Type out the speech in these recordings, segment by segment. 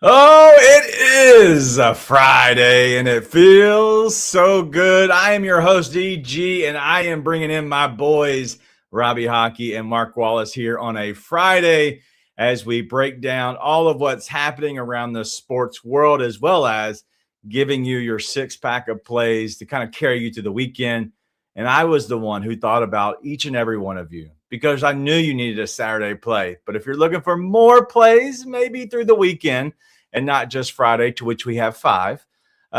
Oh, it is a Friday and it feels so good. I am your host, DG, and I am bringing in my boys, Robbie Hockey and Mark Wallace, here on a Friday as we break down all of what's happening around the sports world, as well as giving you your six-pack of plays to kind of carry you to the weekend. And I was the one who thought about each and every one of you because I knew you needed a Saturday play. But if you're looking for more plays, maybe through the weekend, and not just Friday, to which we have 5.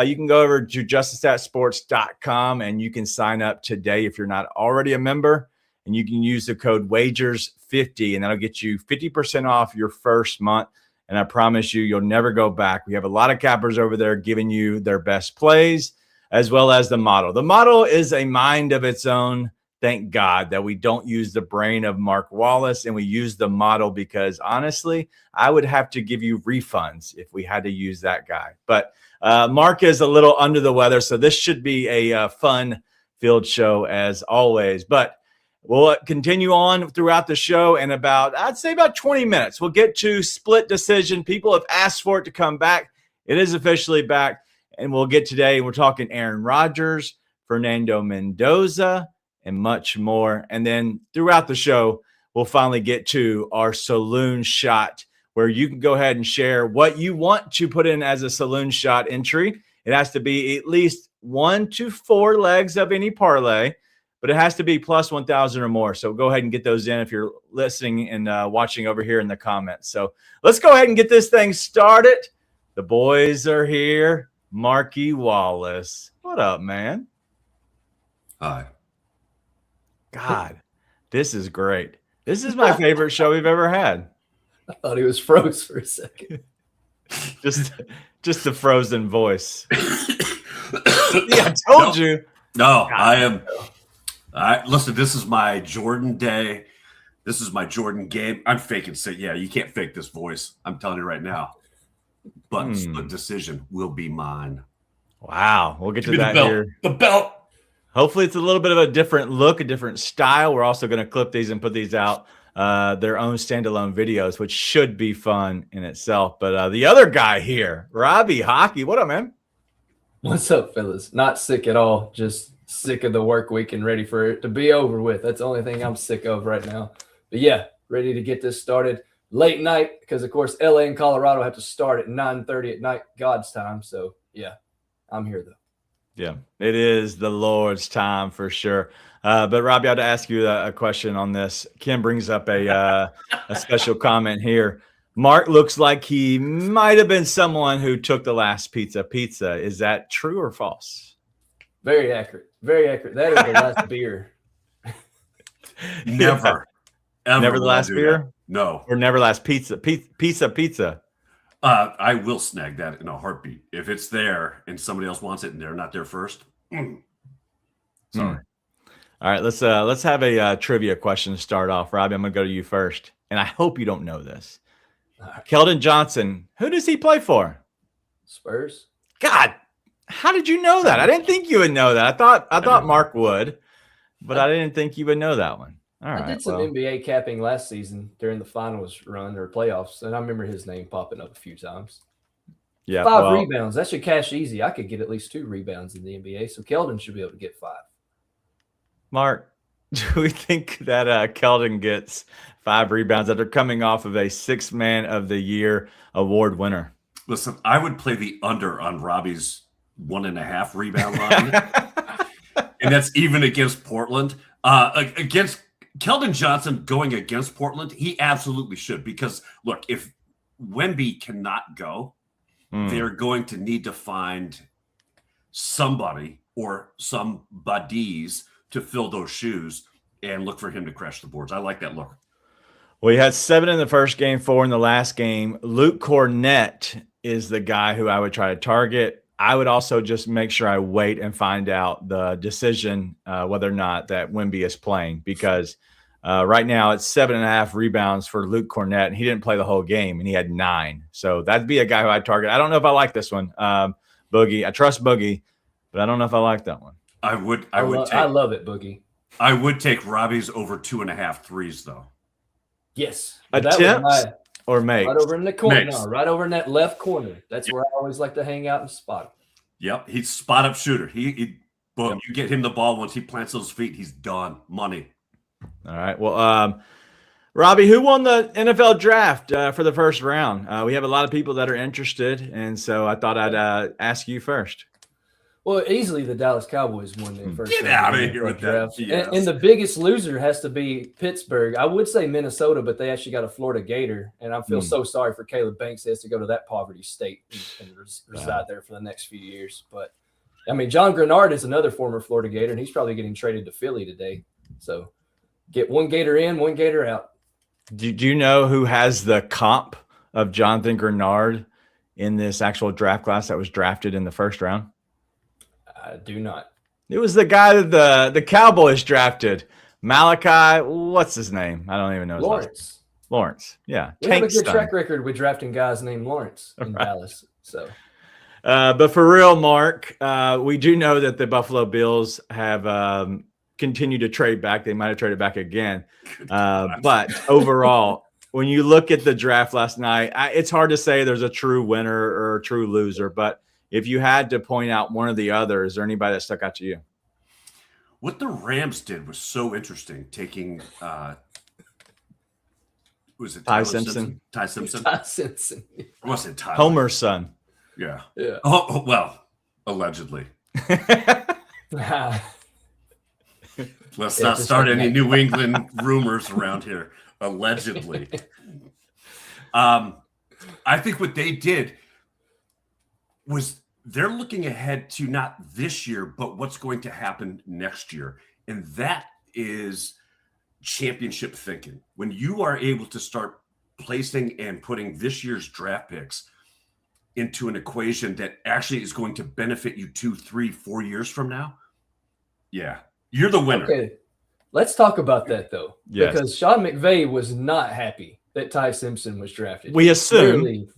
You can go over to justiceatsports.com and you can sign up today if you're not already a member. And you can use the code WAGERS50 and that'll get you 50% off your first month. And I promise you'll never go back. We have a lot of cappers over there giving you their best plays as well as the model. The model is a mind of its own. Thank God that we don't use the brain of Mark Wallace and we use the model because honestly, I would have to give you refunds if we had to use that guy. But Mark is a little under the weather, so this should be a fun field show as always. But we'll continue on throughout the show in I'd say about 20 minutes. We'll get to split decision. People have asked for it to come back. It is officially back. And we'll get today. We're talking Aaron Rodgers, Fernando Mendoza, and much more. And then throughout the show, we'll finally get to our saloon shot where you can go ahead and share what you want to put in as a saloon shot entry. It has to be at least 1 to 4 legs of any parlay, but it has to be plus 1,000 or more. So go ahead and get those in if you're listening and watching over here in the comments. So let's go ahead and get this thing started. The boys are here. Marky Wallace. What up, man? Hi. God, this is great. This is my favorite show we've ever had. I thought he was froze for a second. just the frozen voice. Yeah, I told you. No, God. Listen, this is my Jordan day. This is my Jordan game. I'm faking sick. Yeah, you can't fake this voice. I'm telling you right now. But the decision will be mine. Wow. We'll get to that here. The belt. Hopefully it's a little bit of a different look, a different style. We're also going to clip these and put these out, their own standalone videos, which should be fun in itself. But the other guy here, Robbie Hockey. What up, man? What's up, fellas? Not sick at all. Just sick of the work week and ready for it to be over with. That's the only thing I'm sick of right now. But yeah, ready to get this started. Late night because, of course, LA and Colorado have to start at 9:30 at night, God's time. So, yeah, I'm here, though. Yeah, it is the Lord's time for sure. But Robbie, I had to ask you a question on this. Kim brings up a special comment here. Mark looks like he might have been someone who took the last pizza. Is that true or false? Very accurate. Very accurate. That is the last beer. Never. Ever never the last beer? That. No. Or never last pizza. Pizza. I will snag that in a heartbeat. If it's there and somebody else wants it and they're not there first. Sorry. All right, let's have a trivia question to start off. Robbie, I'm going to go to you first. And I hope you don't know this. Keldon Johnson, who does he play for? Spurs. God, how did you know that? I didn't think you would know that. I thought Mark would, but I didn't think you would know that one. All right, I did some NBA capping last season during the finals run or playoffs, and I remember his name popping up a few times. Yeah, 5 rebounds. That should cash easy. I could get at least 2 rebounds in the NBA, so Keldon should be able to get 5. Mark, do we think that Keldon gets 5 rebounds after coming off of a 6th Man of the Year award winner? Listen, I would play the under on Robbie's 1.5 rebound line, and that's even against Portland. Against Keldon Johnson going against Portland, he absolutely should because, look, if Wemby cannot go, they're going to need to find somebody or some buddies to fill those shoes and look for him to crash the boards. I like that look. Well, he had 7 in the first game, 4 in the last game. Luke Cornett is the guy who I would try to target. I would also just make sure I wait and find out the decision whether or not that Wemby is playing, because right now it's 7.5 rebounds for Luke Cornett, and he didn't play the whole game, and he had 9. So that'd be a guy who I'd target. I don't know if I like this one, Boogie. I trust Boogie, but I don't know if I like that one. I love it, Boogie. I would take Robbie's over 2.5 threes, though. Yes. Attempts or makes? Right over in the corner. Makes. No, right over in that left corner. That's where I always like to hang out and spot him. Yep, he's spot up shooter. He boom. Yep. You get him the ball once he plants those feet, he's done. Money. All right. Well, Robbie, who won the NFL draft for the first round? We have a lot of people that are interested, and so I thought I'd ask you first. Well, easily the Dallas Cowboys won their first Get round out of of here with draft. that. Yes. And the biggest loser has to be Pittsburgh. I would say Minnesota, but they actually got a Florida Gator, and I feel so sorry for Caleb Banks. He has to go to that poverty state and reside there for the next few years. But, I mean, John Grenard is another former Florida Gator, and he's probably getting traded to Philly today. So get one Gator in, one Gator out. Do you know who has the comp of Jonathan Grenard in this actual draft class that was drafted in the first round? I do not. It was the guy that the Cowboys drafted. Malachi, what's his name? I don't even know his Lawrence. last name. Lawrence, yeah. We have a good track record with drafting guys named Lawrence in Dallas. So, but for real, Mark, we do know that the Buffalo Bills have continued to trade back. They might have traded back again. But overall, when you look at the draft last night, it's hard to say there's a true winner or a true loser. But if you had to point out one or the other, is there anybody that stuck out to you? What the Rams did was so interesting. Taking was it Ty Simpson? Ty Simpson. Ty Simpson. Or was it Tyler? Homer's son. Yeah. Yeah. Oh well, allegedly. Let's not start any New England rumors around here. Allegedly. I think what they did was they're looking ahead to not this year, but what's going to happen next year. And that is championship thinking. When you are able to start placing and putting this year's draft picks into an equation that actually is going to benefit you 2, 3, 4 years from now, yeah, you're the winner. Okay, let's talk about that, though. Yes. Because Sean McVay was not happy that Ty Simpson was drafted. We assume.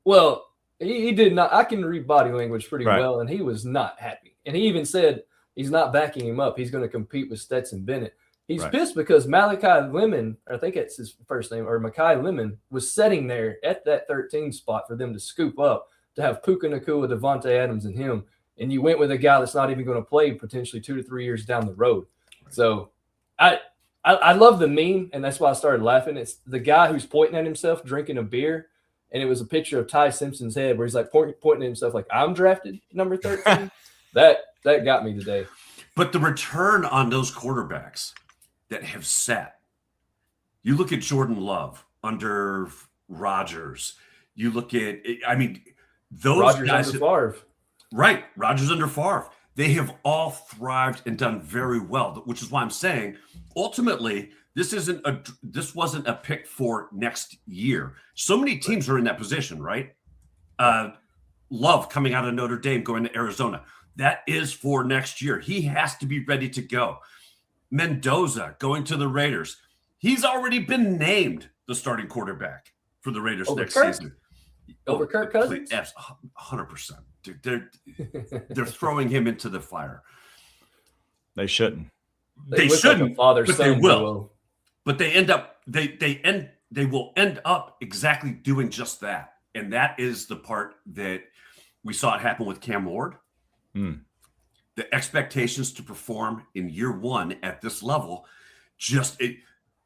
Well, he did not. I can read body language pretty Right. well, and he was not happy. And he even said he's not backing him up. He's going to compete with Stetson Bennett. He's Right. pissed because Malachi Lemon, I think that's his first name, or Makai Lemon, was sitting there at that 13 spot for them to scoop up, to have Puka Nacua, Devontae Adams, and him. And you went with a guy that's not even going to play potentially 2 to 3 years down the road. So I love the meme, and that's why I started laughing. It's the guy who's pointing at himself drinking a beer, and it was a picture of Ty Simpson's head where he's like pointing at himself like, I'm drafted number 13. that got me today. But the return on those quarterbacks that have sat, you look at Jordan Love under Rodgers. You look at, I mean, those Rodgers guys. under Favre. Right. Rodgers under Favre. They have all thrived and done very well, which is why I'm saying ultimately this wasn't a pick for next year. So many teams are in that position, right? Love coming out of Notre Dame, going to Arizona. That is for next year. He has to be ready to go. Mendoza going to the Raiders. He's already been named the starting quarterback for the Raiders next season. Over Kirk Cousins? 100%. Dude, they're throwing him into the fire. They shouldn't. They shouldn't, but they will. Duo. But they will end up exactly doing just that. And that is the part that we saw it happen with Cam Ward. The expectations to perform in year one at this level,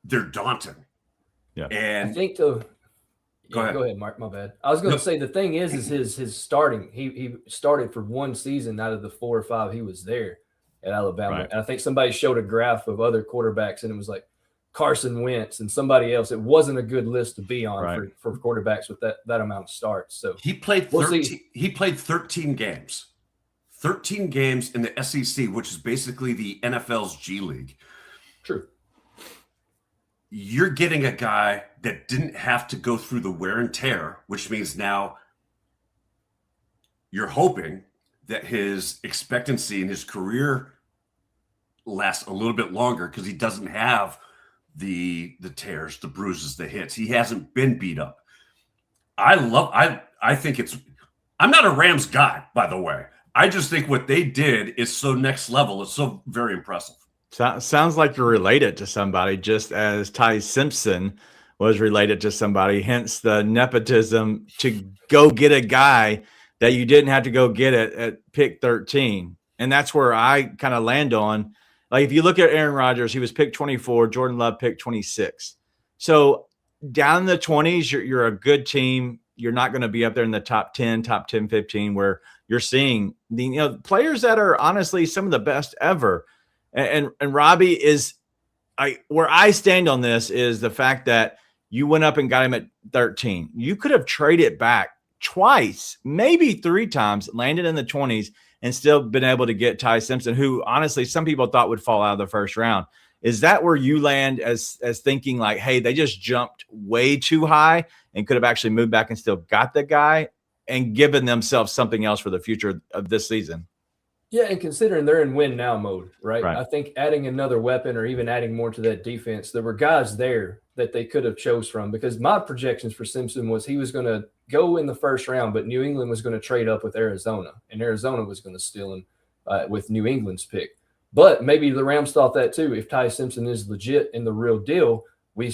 they're daunting. Yeah. And I think Go ahead, Mark. My bad. I was going to say the thing is his starting. He started for one season out of the 4 or 5 he was there at Alabama. Right. And I think somebody showed a graph of other quarterbacks, and it was like Carson Wentz and somebody else. It wasn't a good list to be on for quarterbacks with that amount of starts. So he played 13. He played 13 games. 13 games in the SEC, which is basically the NFL's G League. True. you're getting a guy that didn't have to go through the wear and tear, which means now you're hoping that his expectancy in his career lasts a little bit longer because he doesn't have the tears, the bruises, the hits. He hasn't been beat up. I think I'm not a Rams guy, by the way. I just think what they did is so next level. It's so very impressive. Sounds like you're related to somebody, just as Ty Simpson was related to somebody, hence the nepotism to go get a guy that you didn't have to go get it at pick 13. And that's where I kind of land on. Like, if you look at Aaron Rodgers, he was picked 24, Jordan Love picked 26. So down in the 20s, you're a good team. You're not going to be up there in the top 10, 15, where you're seeing the players that are honestly some of the best ever. And Robbie is where I stand on this is the fact that you went up and got him at 13. You could have traded back twice, maybe 3 times, landed in the 20s, and still been able to get Ty Simpson, who honestly some people thought would fall out of the first round. Is that where you land as thinking like, hey, they just jumped way too high and could have actually moved back and still got the guy and given themselves something else for the future of this season? Yeah, and considering they're in win now mode, right? Right. I think adding another weapon or even adding more to that defense, there were guys there that they could have chose from, because my projections for Simpson was he was going to go in the first round, but New England was going to trade up with Arizona, and Arizona was going to steal him with New England's pick. But maybe the Rams thought that too. If Ty Simpson is legit and the real deal, we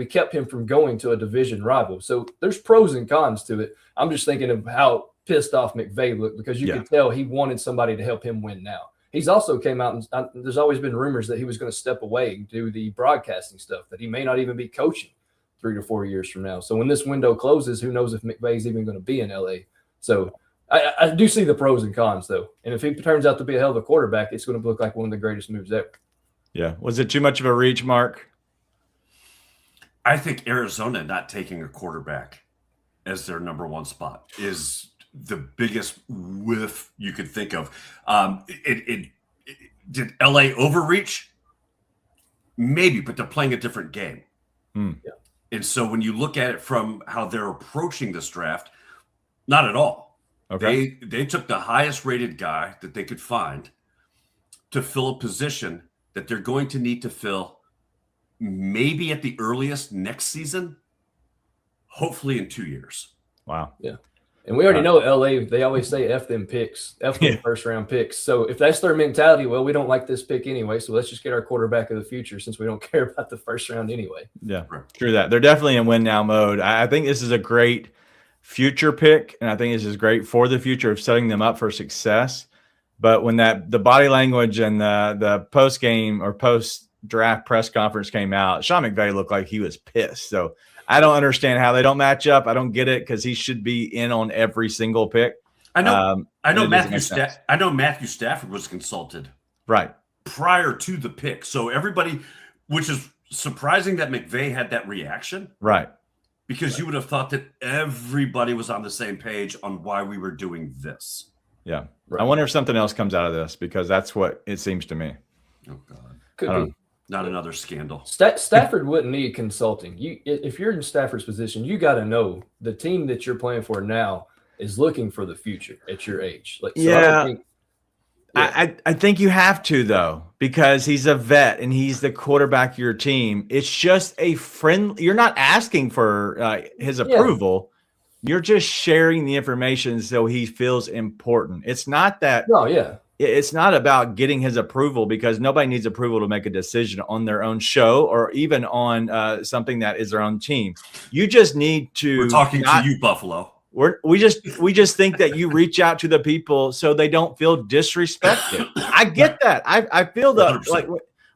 kept him from going to a division rival. So there's pros and cons to it. I'm just thinking of how pissed off McVay looked, because you could tell he wanted somebody to help him win now. He's also came out and there's always been rumors that he was going to step away and do the broadcasting stuff, that he may not even be coaching 3 to 4 years from now. So when this window closes, who knows if McVay's even going to be in LA. So I do see the pros and cons though. And if he turns out to be a hell of a quarterback, it's going to look like one of the greatest moves ever. Yeah. Was it too much of a reach, Mark? I think Arizona not taking a quarterback as their number 1 spot is the biggest whiff you could think of. Did LA overreach? Maybe, but they're playing a different game. Yeah. And so when you look at it from how they're approaching this draft, not at all. Okay. They took the highest rated guy that they could find to fill a position that they're going to need to fill maybe at the earliest next season, hopefully in 2 years. Wow. Yeah. And we already know LA, they always say F them picks, F them first round picks. So if that's their mentality, well, we don't like this pick anyway, so let's just get our quarterback of the future since we don't care about the first round anyway. Yeah, true that. They're definitely in win now mode. I think this is a great future pick, and I think this is great for the future of setting them up for success. But when the body language and the post game or post draft press conference came out, Sean McVay looked like he was pissed. So I don't understand how they don't match up. I don't get it, because he should be in on every single pick. I know Matthew Stafford was consulted right prior to the pick. So everybody, which is surprising that McVay had that reaction. Right. Because you would have thought that everybody was on the same page on why we were doing this. Yeah. Right. I wonder if something else comes out of this, because that's what it seems to me. Oh, God. Could be. Not another scandal. Stafford wouldn't need consulting. If you're in Stafford's position, you got to know the team that you're playing for now is looking for the future at your age. I think you have to, though, because he's a vet and he's the quarterback of your team. It's just a friend. You're not asking for his approval. You're just sharing the information so he feels important. It's not that. No, yeah. It's not about getting his approval, because nobody needs approval to make a decision on their own show or even on something that is their own team. You just need to. We're talking to you, Buffalo. We just think that you reach out to the people so they don't feel disrespected. I get that. I feel that, like,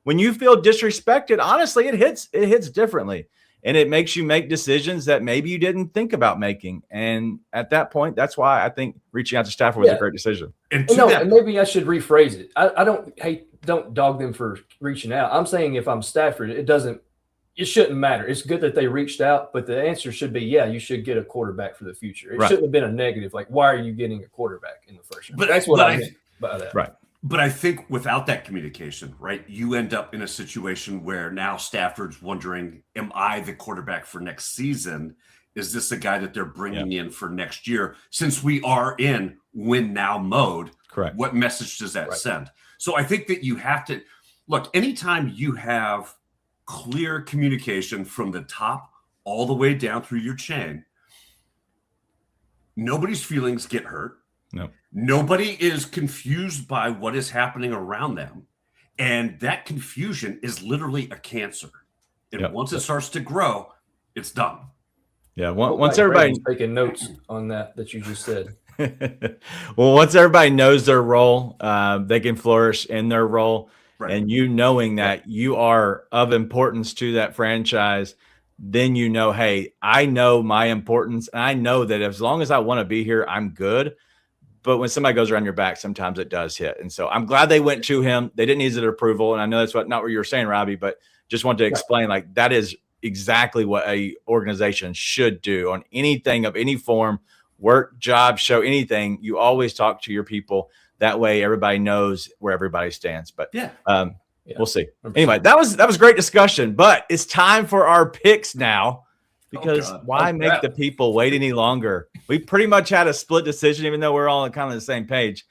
when you feel disrespected, honestly, it hits differently. And it makes you make decisions that maybe you didn't think about making. And at that point, that's why I think reaching out to Stafford was a great decision. And maybe I should rephrase it. I don't dog them for reaching out. I'm saying if I'm Stafford, it shouldn't matter. It's good that they reached out, but the answer should be, you should get a quarterback for the future. It shouldn't have been a negative. Like, why are you getting a quarterback in the first round? But that's what I meant by that. Right. But I think without that communication, right, you end up in a situation where now Stafford's wondering, am I the quarterback for next season? Is this a guy that they're bringing in for next year? Since we are in win now mode, Correct. What message does that send? So I think that you have to look, anytime you have clear communication from the top all the way down through your chain, nobody's feelings get hurt. No. Nobody is confused by what is happening around them. And that confusion is literally a cancer. And once it starts to grow, it's done. Yeah. Once everybody's taking notes on that you just said. Well, once everybody knows their role, they can flourish in their role. Right. And you knowing that you are of importance to that franchise, then you know, hey, I know my importance. And I know that as long as I want to be here, I'm good. But when somebody goes around your back, sometimes it does hit. And so I'm glad they went to him. They didn't need his approval. And I know that's not what you were saying, Robbie, but just want to explain, like, that is exactly what a organization should do on anything of any form, work, job, show, anything. You always talk to your people. That way everybody knows where everybody stands. But we'll see. Anyway, that was great discussion, but it's time for our picks now. Because why make the people wait any longer? We pretty much had a split decision, even though we're all kind of on the same page.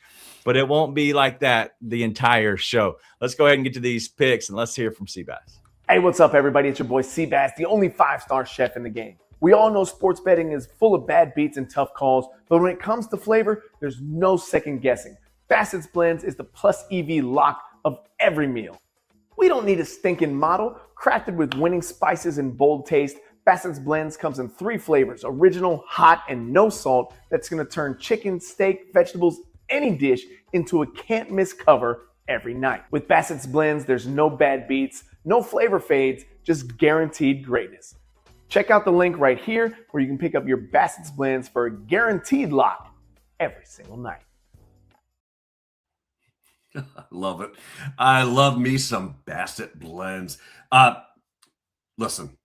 But it won't be like that the entire show. Let's go ahead and get to these picks, and let's hear from Seabass. Hey, what's up, everybody? It's your boy Seabass, the only 5-star chef in the game. We all know sports betting is full of bad beats and tough calls, but when it comes to flavor, there's no second guessing. Bassett's Blends is the plus EV lock of every meal. We don't need a stinking model. Crafted with winning spices and bold taste, Bassett's Blends comes in 3 flavors, original, hot, and no salt, that's going to turn chicken, steak, vegetables, any dish into a can't-miss cover every night. With Bassett's Blends, there's no bad beats, no flavor fades, just guaranteed greatness. Check out the link right here where you can pick up your Bassett's Blends for a guaranteed lock every single night. I love it. I love me some Bassett Blends. Listen.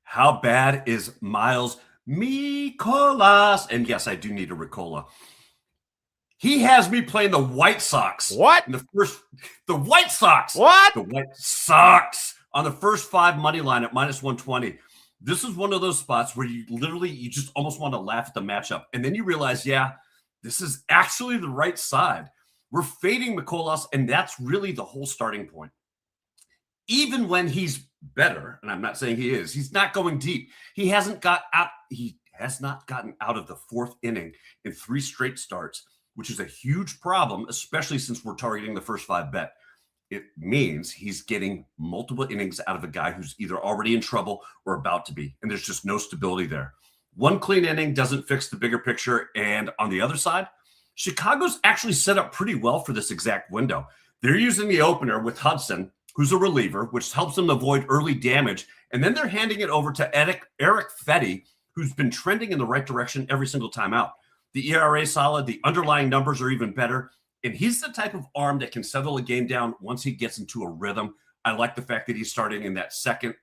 How bad is Miles Mikolas? And yes, I do need a Ricola. He has me playing the White Sox. What? The White Sox. What? The White Sox on the first 5 money line at -120. This is one of those spots where you just almost want to laugh at the matchup. And then you realize, this is actually the right side. We're fading Mikolas, and that's really the whole starting point. Even when he's better, and I'm not saying he is, he's not going deep. He has not gotten out of the 4th inning in 3 straight starts, which is a huge problem, especially since we're targeting the first 5 bet. It means he's getting multiple innings out of a guy who's either already in trouble or about to be, and there's just no stability there. 1 clean inning doesn't fix the bigger picture, and on the other side, Chicago's actually set up pretty well for this exact window. They're using the opener with Hudson, who's a reliever, which helps them avoid early damage. And then they're handing it over to Eric Fetty, who's been trending in the right direction every single time out. The ERA solid, the underlying numbers are even better. And he's the type of arm that can settle a game down once he gets into a rhythm. I like the fact that he's starting in that 2nd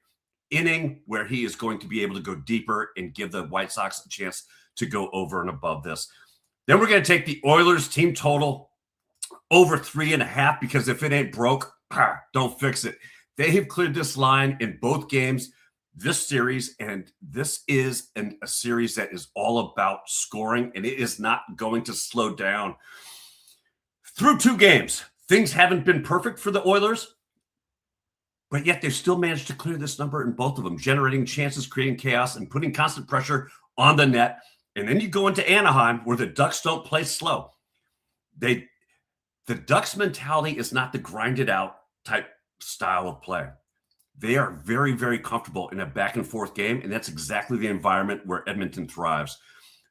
inning where he is going to be able to go deeper and give the White Sox a chance to go over and above this. Then we're going to take the Oilers team total over 3.5, because if it ain't broke, don't fix it. They have cleared this line in both games this series, and this is a series that is all about scoring, and it is not going to slow down. Through 2 games, things haven't been perfect for the Oilers, but yet they've still managed to clear this number in both of them, generating chances, creating chaos, and putting constant pressure on the net. And then you go into Anaheim, where the Ducks don't play slow. The Ducks mentality is not the grinded out type style of play. They are very, very comfortable in a back and forth game, and that's exactly the environment where Edmonton thrives.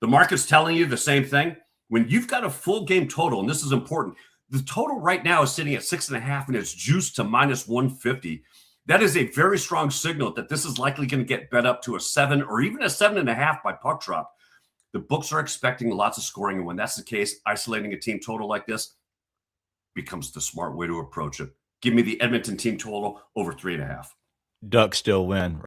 The market's telling you the same thing. When you've got a full game total, and this is important, the total right now is sitting at 6.5, and it's juiced to -150. That is a very strong signal that this is likely going to get bet up to a 7 or even a 7.5 by puck drop. The books are expecting lots of scoring, and when that's the case, isolating a team total like this becomes the smart way to approach it. Give me the Edmonton team total over 3.5. Ducks still win.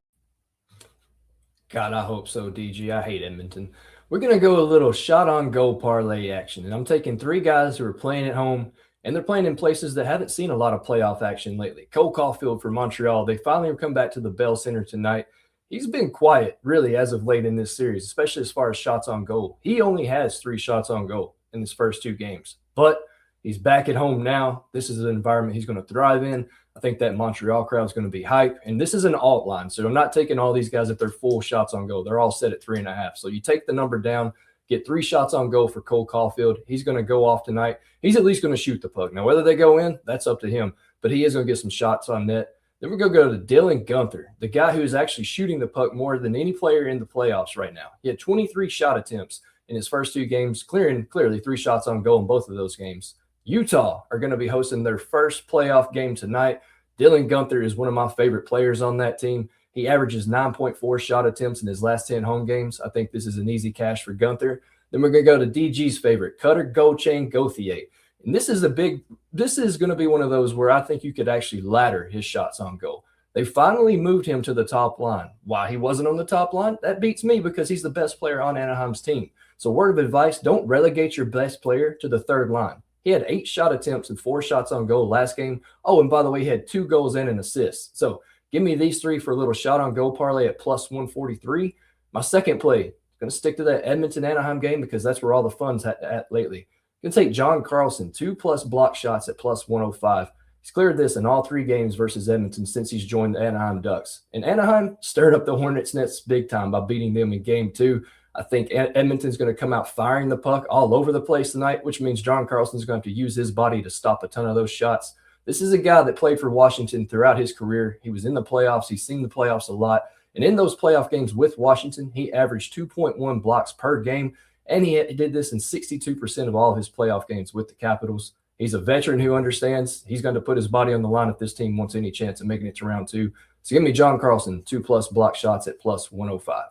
God, I hope so, DG. I hate Edmonton. We're going to go a little shot on goal parlay action. And I'm taking 3 guys who are playing at home and they're playing in places that haven't seen a lot of playoff action lately. Cole Caulfield for Montreal, they finally come back to the Bell Center tonight. He's been quiet, really, as of late in this series, especially as far as shots on goal. He only has 3 shots on goal in his first 2 games, but he's back at home now. This is an environment he's going to thrive in. I think that Montreal crowd is going to be hype, and this is an alt line, so I'm not taking all these guys at their full shots on goal. They're all set at 3.5, so you take the number down, get 3 shots on goal for Cole Caulfield. He's going to go off tonight. He's at least going to shoot the puck. Now, whether they go in, that's up to him, but he is going to get some shots on net. Then we're going to go to Dylan Guenther, the guy who is actually shooting the puck more than any player in the playoffs right now. He had 23 shot attempts in his first 2 games, clearly 3 shots on goal in both of those games. Utah are going to be hosting their first playoff game tonight. Dylan Guenther is one of my favorite players on that team. He averages 9.4 shot attempts in his last 10 home games. I think this is an easy cash for Guenther. Then we're going to go to DG's favorite, Cutter Gauthier Gauthier. And this is going to be one of those where I think you could actually ladder his shots on goal. They finally moved him to the top line. Why he wasn't on the top line? That beats me because he's the best player on Anaheim's team. So word of advice, don't relegate your best player to the third line. He had 8 shot attempts and 4 shots on goal last game. Oh, and by the way, he had 2 goals and an assist. So give me these 3 for a little shot on goal parlay at plus 143. My second play, going to stick to that Edmonton-Anaheim game because that's where all the fun's at lately. Going to take John Carlson, 2+ block shots at plus 105. He's cleared this in all 3 games versus Edmonton since he's joined the Anaheim Ducks. And Anaheim stirred up the Hornets' nets big time by beating them in game 2. I think Edmonton's going to come out firing the puck all over the place tonight, which means John Carlson's going to have to use his body to stop a ton of those shots. This is a guy that played for Washington throughout his career. He was in the playoffs. He's seen the playoffs a lot. And in those playoff games with Washington, he averaged 2.1 blocks per game. And he did this in 62% of all of his playoff games with the Capitals. He's a veteran who understands he's going to put his body on the line if this team wants any chance of making it to round 2. So give me John Carlson, 2+ block shots at plus 105.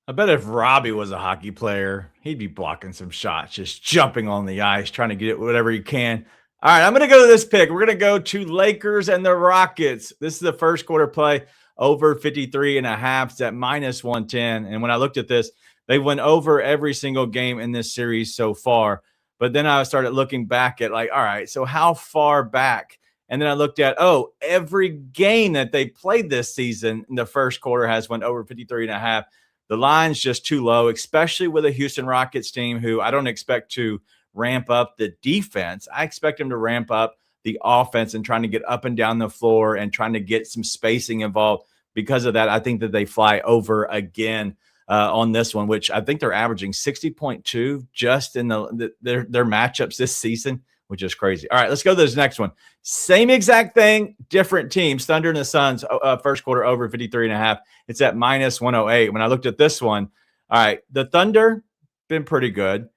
I bet if Robbie was a hockey player, he'd be blocking some shots, just jumping on the ice, trying to get it whatever he can. All right, I'm going to go to this pick. We're going to go to Lakers and the Rockets. This is the first quarter play, over 53.5. It's at minus 110. And when I looked at this, they went over every single game in this series so far. But then I started looking back at all right, so how far back? And then I looked at, every game that they played this season in the first quarter has went over 53.5. The line's just too low, especially with a Houston Rockets team who I don't expect to ramp up the defense. I expect them to ramp up the offense and trying to get up and down the floor and trying to get some spacing involved. Because of that, I think that they fly over again on this one, which I think they're averaging 60.2 just in their matchups this season, which is crazy. All right, let's go to this next one. Same exact thing, different teams. Thunder and the Suns, first quarter over 53.5. It's at minus 108. When I looked at this one, all right, the Thunder, been pretty good.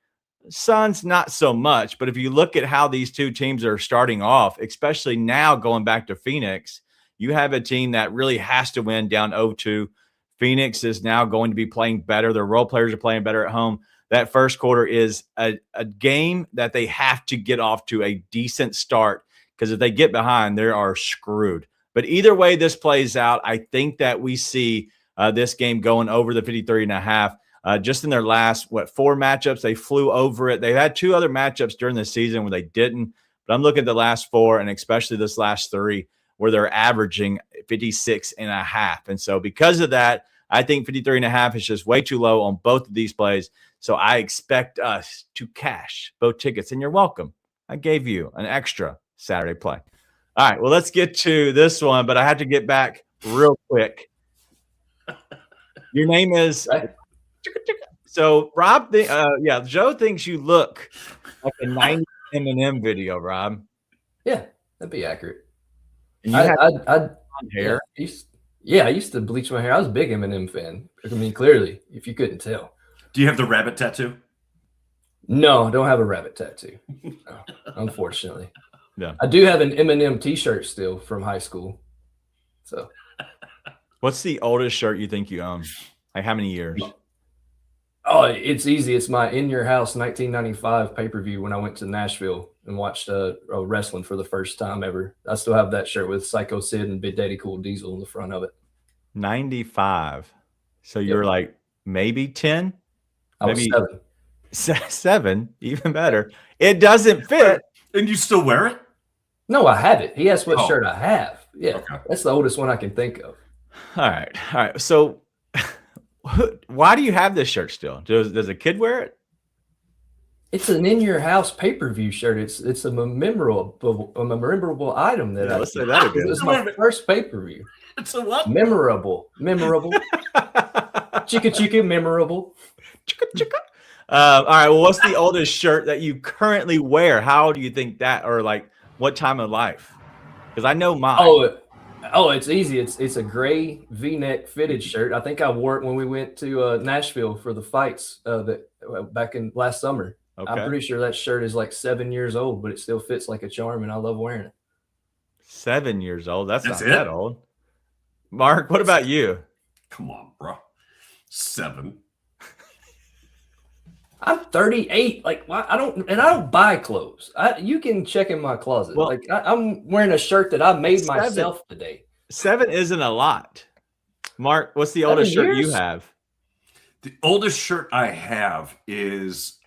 Suns, not so much. But if you look at how these two teams are starting off, especially now going back to Phoenix, you have a team that really has to win down 0-2. Phoenix is now going to be playing better. Their role players are playing better at home. That first quarter is a game that they have to get off to a decent start because if they get behind, they are screwed. But either way this plays out, I think that we see this game going over the 53.5. Just in their last, 4 matchups, they flew over it. They've had 2 other matchups during the season where they didn't. But I'm looking at the last 4 and especially this last 3 where they're averaging 56.5. And so because of that, I think 53.5 is just way too low on both of these plays. So I expect us to cash both tickets. And you're welcome. I gave you an extra Saturday play. All right, well, let's get to this one, but I have to get back real quick. Your name is so Rob. Joe thinks you look like a 90s Eminem video, Rob. Yeah, that'd be accurate. And you had hair. Yeah, I used to bleach my hair. I was a big Eminem fan. I mean, clearly, if you couldn't tell. Do you have the rabbit tattoo? No, I don't have a rabbit tattoo. No, unfortunately. Yeah. I do have an Eminem t-shirt still from high school. So what's the oldest shirt you think you own? Like how many years? Oh, it's easy. It's my In Your House 1995 pay-per-view when I went to Nashville and watched wrestling for the first time ever. I still have that shirt with Psycho Sid and Big Daddy Cool Diesel in the front of it. 95. So you're like maybe 10? I was 7. 7, even better. It doesn't fit. And you still wear it? No, I have it. He asked what Oh. shirt I have. Yeah, Okay. that's the oldest one I can think of. All right. So, why do you have this shirt still? Does a kid wear it? It's an in your house pay-per-view shirt. It's a memorable item that Let's say that it again. was my first pay-per-view. It's a what? Memorable. Chicka memorable. Chicka. All right. Well, what's the oldest shirt that you currently wear? How do you think that, or like what time of life? Because I know mine. Oh, it's easy. It's a gray V-neck fitted shirt. I think I wore it when we went to Nashville for the fights back in last summer. Okay. I'm pretty sure that shirt is like 7 years old, but it still fits like a charm, and I love wearing it. 7 years old. That's not it? that old. Mark, what about you? Come on, bro. 7. I'm 38. Like, I don't buy clothes. You can check in my closet. Well, I'm wearing a shirt that I made 7. myself today. 7 isn't a lot. Mark, what's the oldest shirt you have? The oldest shirt I have is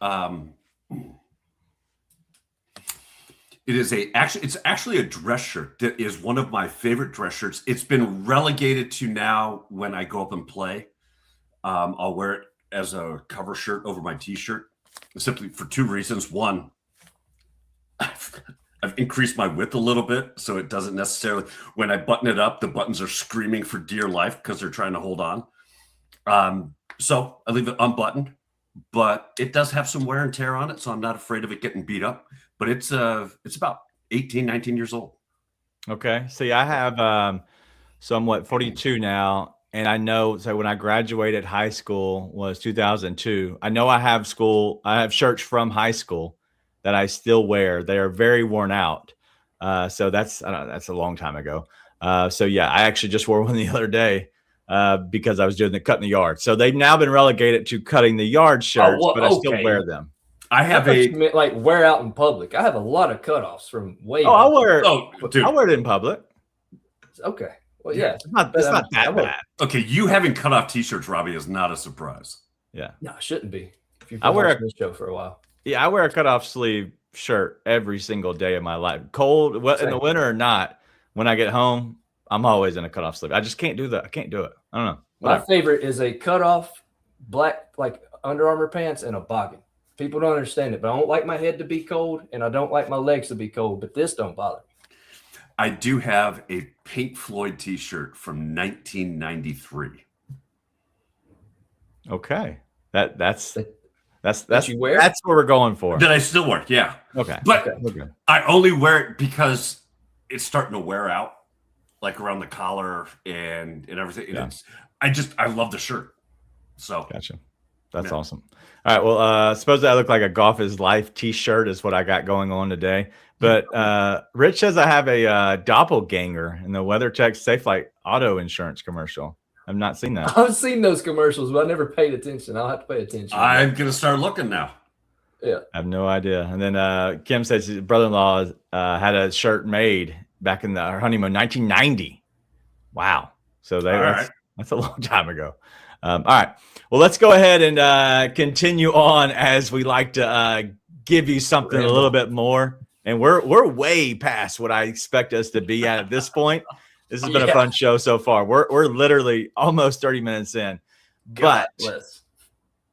it's actually a dress shirt that is one of my favorite dress shirts. It's been relegated to now when I go up and play. I'll wear it as a cover shirt over my t-shirt, simply for 2 reasons. One, I've increased my width a little bit, so it doesn't necessarily, when I button it up, the buttons are screaming for dear life because they're trying to hold on. So I leave it unbuttoned, but it does have some wear and tear on it, so I'm not afraid of it getting beat up. But it's about 18, 19 years old. Okay. See, I have so I'm 42 now, and I know, so when I graduated high school was 2002. I know I have shirts from high school that I still wear. They are very worn out. So that's a long time ago. So yeah, I actually just wore one the other day because I was doing the cutting the yard. So they've now been relegated to cutting the yard shirts, but I still wear them. I have like wear out in public. I have a lot of cutoffs from way. I wear it in public. Okay. Well, yeah. It's not that bad. Okay, you having cut off t-shirts, Robbie, is not a surprise. Yeah. No, it shouldn't be. If you've I been wear watching this show for a while. Yeah, I wear a cutoff sleeve shirt every single day of my life. Cold, in the winter or not, when I get home, I'm always in a cutoff sleeve. I just can't do that. I can't do it. I don't know. My favorite is a cutoff black, like Under Armour pants and a boggin. People don't understand it, but I don't like my head to be cold, and I don't like my legs to be cold, but this don't bother me. I do have a Pink Floyd t-shirt from 1993. Okay. That's you wear? That's what we're going for. That I still wear, yeah. Okay. But okay. I only wear it because it's starting to wear out, like around the collar and everything. Yeah. I love the shirt. So Gotcha. That's awesome. All right. Well, suppose I look like a Golf is Life t-shirt is what I got going on today. But Rich says I have a doppelganger in the WeatherTech Safe Flight auto insurance commercial. I've not seen that. I've seen those commercials, but I never paid attention. I'll have to pay attention. I'm going to start looking now. Yeah. I have no idea. And then Kim says his brother-in-law had a shirt made back in our honeymoon, 1990. Wow. So that's a long time ago. All right. Well, let's go ahead and continue on as we like to give you something a little bit more. And we're way past what I expect us to be at this point. This has been a fun show so far. We're literally almost 30 minutes in. But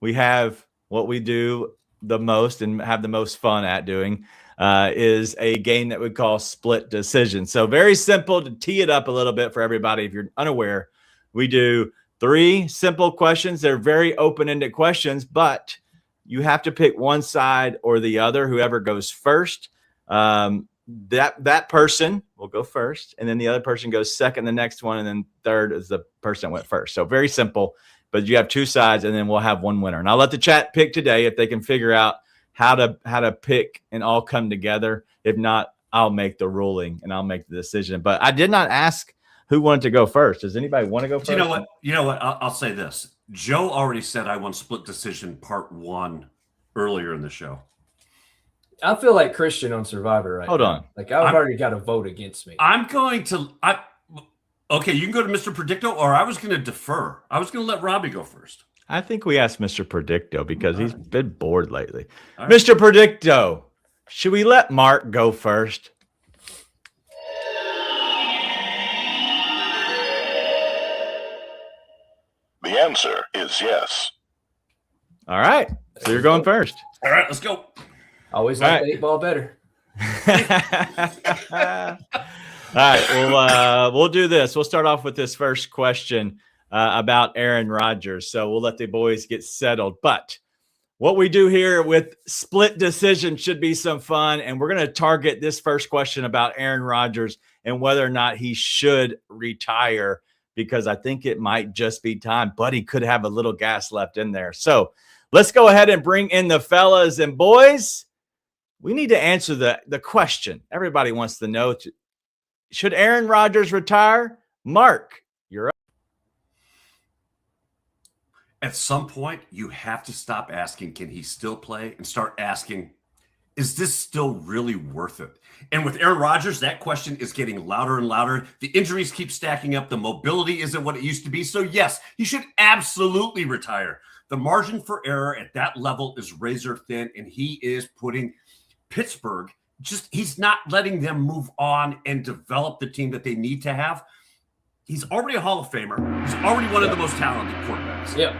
we have what we do the most and have the most fun at doing is a game that we call Split Decision. So very simple to tee it up a little bit for everybody. If you're unaware, we do 3 simple questions. They're very open-ended questions, but you have to pick one side or the other. Whoever goes first, that person will go first, and then the other person goes second, the next one, and then third is the person that went first. So very simple, but you have 2 sides, and then we'll have one winner. And I'll let the chat pick today if they can figure out how to pick and all come together. If not, I'll make the ruling and I'll make the decision. But I did not ask who wanted to go first. Does anybody want to go first? You know what? I'll say this. Joe already said I won Split Decision Part 1 earlier in the show. I feel like Christian on Survivor right Hold now. on. Like I've already got a vote against me. Okay, you can go to Mr. Predicto, or I was going to defer. I was going to let Robbie go first. I think we asked Mr. Predicto because he's been bored lately. Right. Mr. Predicto, Should we let Mark go first? The answer is yes. All right. So you're going first. All right, let's go. Always All like right. the 8-ball better. All right. We'll do this. We'll start off with this first question about Aaron Rodgers. So we'll let the boys get settled. But what we do here with split decision should be some fun. And we're going to target this first question about Aaron Rodgers and whether or not he should retire, because I think it might just be time, but he could have a little gas left in there. So let's go ahead and bring in the fellas. And boys, we need to answer the question. Everybody wants to know, should Aaron Rodgers retire? Mark, you're up. At some point, you have to stop asking, can he still play? And start asking, is this still really worth it? And with Aaron Rodgers, that question is getting louder and louder. The injuries keep stacking up. The mobility isn't what it used to be. So yes, he should absolutely retire. The margin for error at that level is razor thin, and he is putting Pittsburgh, he's not letting them move on and develop the team that they need to have. He's already a Hall of Famer. He's already one of the most talented quarterbacks. Yeah.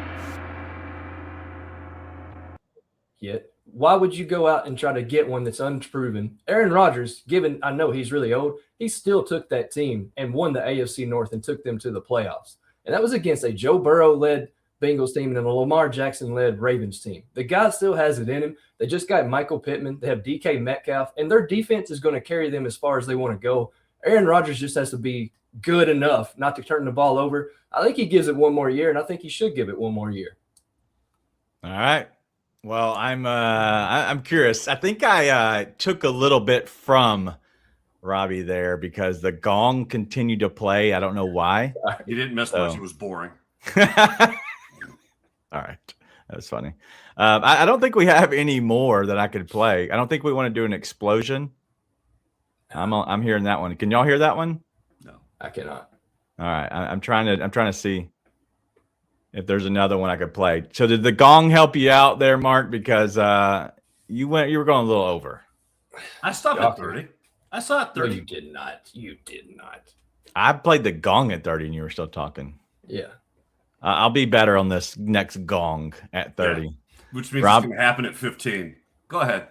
Yet, why would you go out and try to get one that's unproven? Aaron Rodgers, given I know he's really old, he still took that team and won the AFC North and took them to the playoffs. And that was against a Joe Burrow-led Bengals team and a Lamar Jackson-led Ravens team. The guy still has it in him. They just got Michael Pittman. They have DK Metcalf, and their defense is going to carry them as far as they want to go. Aaron Rodgers just has to be good enough not to turn the ball over. I think he gives it one more year, and I think he should give it one more year. All right. Well, I'm curious. I think I took a little bit from Robbie there because the gong continued to play. I don't know why. He didn't miss much. It was boring. All right. That was funny. I don't think we have any more that I could play. I don't think we want to do an explosion. I'm hearing that one. Can y'all hear that one? No, I cannot. All right. I'm trying to see if there's another one I could play. So did the gong help you out there, Mark? Because you were going a little over. I stopped at 30. I saw it 30. No, you did not. You did not. I played the gong at 30 and you were still talking. Yeah. I'll be better on this next gong at 30. Yeah, which means it's going to happen at 15. Go ahead.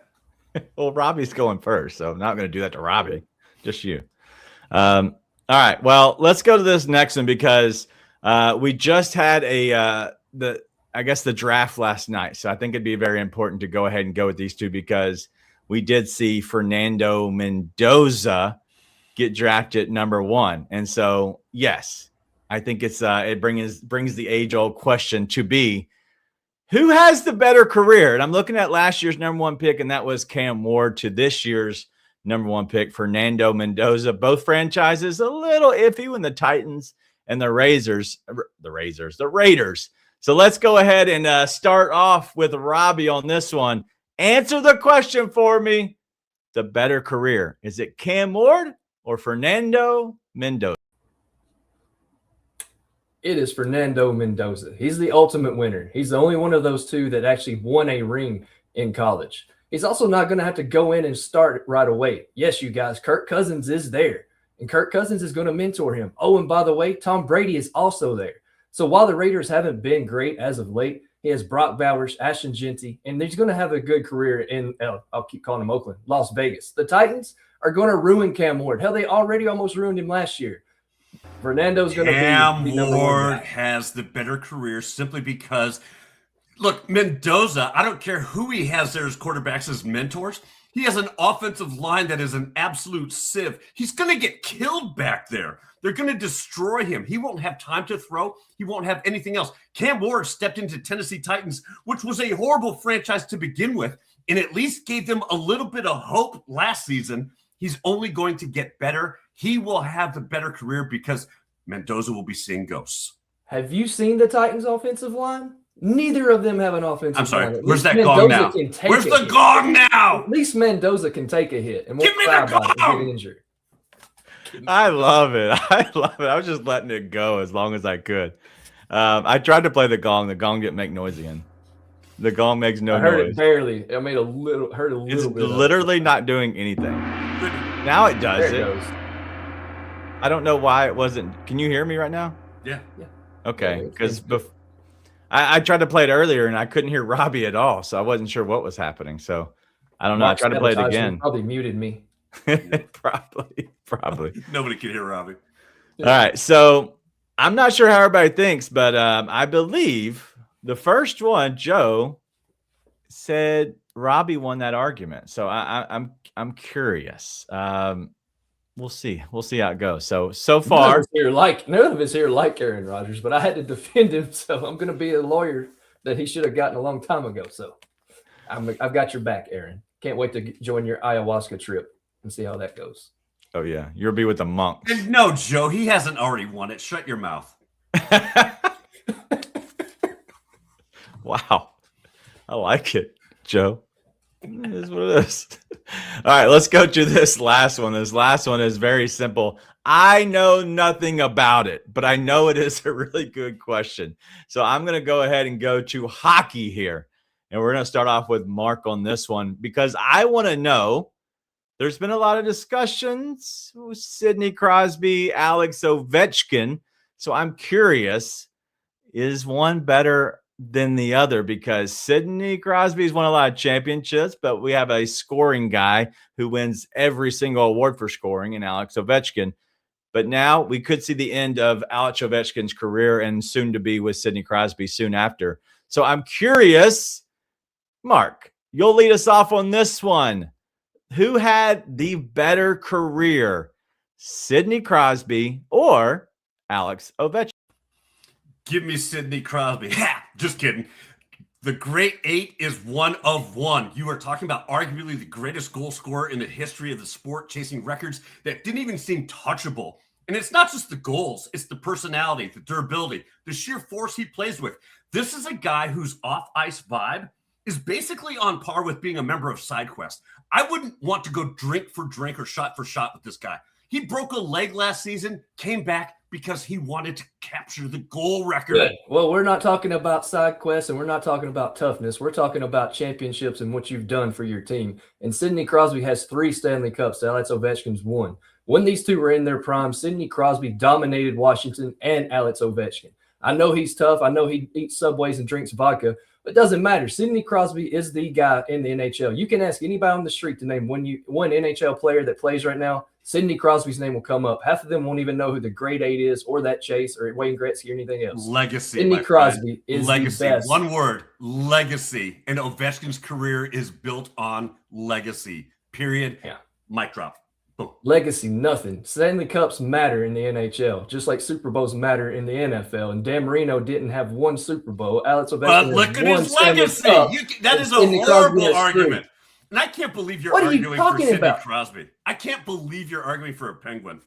Well, Robbie's going first, so I'm not going to do that to Robbie. Just you. All right. Well, let's go to this next one because we just had the draft last night. So I think it'd be very important to go ahead and go with these two because we did see Fernando Mendoza get drafted number 1. And so, yes, I think it brings the age-old question to be, who has the better career? And I'm looking at last year's number 1 pick, and that was Cam Ward, to this year's number 1 pick, Fernando Mendoza. Both franchises a little iffy when the Titans and the Raiders. So let's go ahead and start off with Robbie on this one. Answer the question for me. The better career. Is it Cam Ward or Fernando Mendoza? It is Fernando Mendoza. He's the ultimate winner. He's the only one of those two that actually won a ring in college. He's also not going to have to go in and start right away. Yes, you guys, Kirk Cousins is there, and Kirk Cousins is going to mentor him. Oh, and by the way, Tom Brady is also there. So while the Raiders haven't been great as of late, he has Brock Bowers, Ashton Genty, and he's going to have a good career in, I'll keep calling him Oakland, Las Vegas. The Titans are going to ruin Cam Ward. Hell, they already almost ruined him last year. Fernando's going to be Cam Ward has the better career simply because, look, Mendoza, I don't care who he has there as quarterbacks as mentors. He has an offensive line that is an absolute sieve. He's going to get killed back there. They're going to destroy him. He won't have time to throw. He won't have anything else. Cam Ward stepped into Tennessee Titans, which was a horrible franchise to begin with, and at least gave them a little bit of hope last season. He's only going to get better. He will have the better career because Mendoza will be seeing ghosts. Have you seen the Titans' offensive line? Neither of them have an offensive line. I'm sorry. At Where's least that gong Mendoza now? can take Where's a the hit. gong now? At least Mendoza can take a hit and Give won't me cry the about it and gong! get injured. I love it. I was just letting it go as long as I could. I tried to play the gong. The gong didn't make noise again. The gong makes no I heard noise. it barely. I made a little. Heard a It's little bit. literally not doing anything. Now it does There it it. goes. I don't know why it wasn't. Can you hear me right now? Yeah. Okay, Yeah, because it's good. I tried to play it earlier and I couldn't hear Robbie at all, so I wasn't sure what was happening. So I don't know. I tried to play it again. Probably muted me. Probably. Nobody can hear Robbie. All right, so I'm not sure how everybody thinks, but I believe the first one, Joe, said Robbie won that argument. So I'm curious. We'll see. We'll see how it goes. So far, none of us here like Aaron Rodgers, but I had to defend him, so I'm going to be a lawyer that he should have gotten a long time ago. So I've got your back, Aaron. Can't wait to join your ayahuasca trip and see how that goes. oh yeah, you'll be with the monks. And no, Joe, he hasn't already won it. Shut your mouth. Wow, I like it, Joe. It is what it is. All right, let's go to this last one. This last one is very simple. I know nothing about it, but I know it is a really good question. So I'm going to go ahead and go to hockey here. And we're going to start off with Mark on this one because I want to know, there's been a lot of discussions with Sidney Crosby, Alex Ovechkin. So I'm curious, is one better than the other? Because Sidney Crosby's won a lot of championships, but we have a scoring guy who wins every single award for scoring in Alex Ovechkin. But now we could see the end of Alex Ovechkin's career and soon to be with Sidney Crosby soon after. So I'm curious, Mark, you'll lead us off on this one. Who had the better career, Sidney Crosby or Alex Ovechkin? Give me Sidney Crosby. Ha! Just kidding. The great eight is one of one. You are talking about arguably the greatest goal scorer in the history of the sport, chasing records that didn't even seem touchable. And it's not just the goals, it's the personality, the durability, the sheer force he plays with. This is a guy whose off-ice vibe is basically on par with being a member of SideQuest. I wouldn't want to go drink for drink or shot for shot with this guy. He broke a leg last season, came back because he wanted to capture the goal record. Good. Well, we're not talking about side quests and we're not talking about toughness. We're talking about championships and what you've done for your team. And Sidney Crosby has 3 Stanley Cups. Alex Ovechkin's 1. When these two were in their prime, Sidney Crosby dominated Washington and Alex Ovechkin. I know he's tough. I know he eats Subways and drinks vodka. But it doesn't matter. Sidney Crosby is the guy in the NHL. You can ask anybody on the street to name one NHL player that plays right now. Sidney Crosby's name will come up. Half of them won't even know who the great 8 is or that Chase or Wayne Gretzky or anything else. Legacy. Sidney Crosby is legacy. The best. One word, legacy. And Ovechkin's career is built on legacy. Period. Yeah. Mic drop. Boom. Legacy, nothing. Stanley Cups matter in the NHL, just like Super Bowls matter in the NFL. And Dan Marino didn't have 1 Super Bowl. Alex Ovechkin But look at his legacy. That is a horrible argument. And I can't believe you're arguing for Sidney Crosby. I can't believe you're arguing for a Penguin.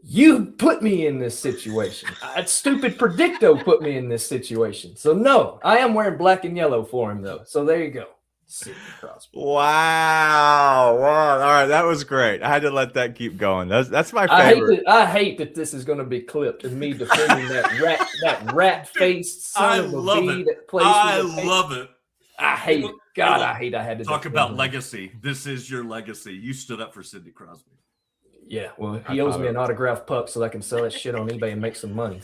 You put me in this situation. Stupid Predicto put me in this situation. So, no, I am wearing black and yellow for him, though. So, there you go. Sidney Crosby. Wow. All right, that was great. I had to let that keep going. That's my favorite. I hate that this is going to be clipped and me defending that rat-faced son of a bee that plays. I love it. I hate it. God, I hate I had to talk about legacy. This is your legacy. You stood up for Sidney Crosby. Yeah, well, he owes me an autographed puck so I can sell that shit on eBay and make some money.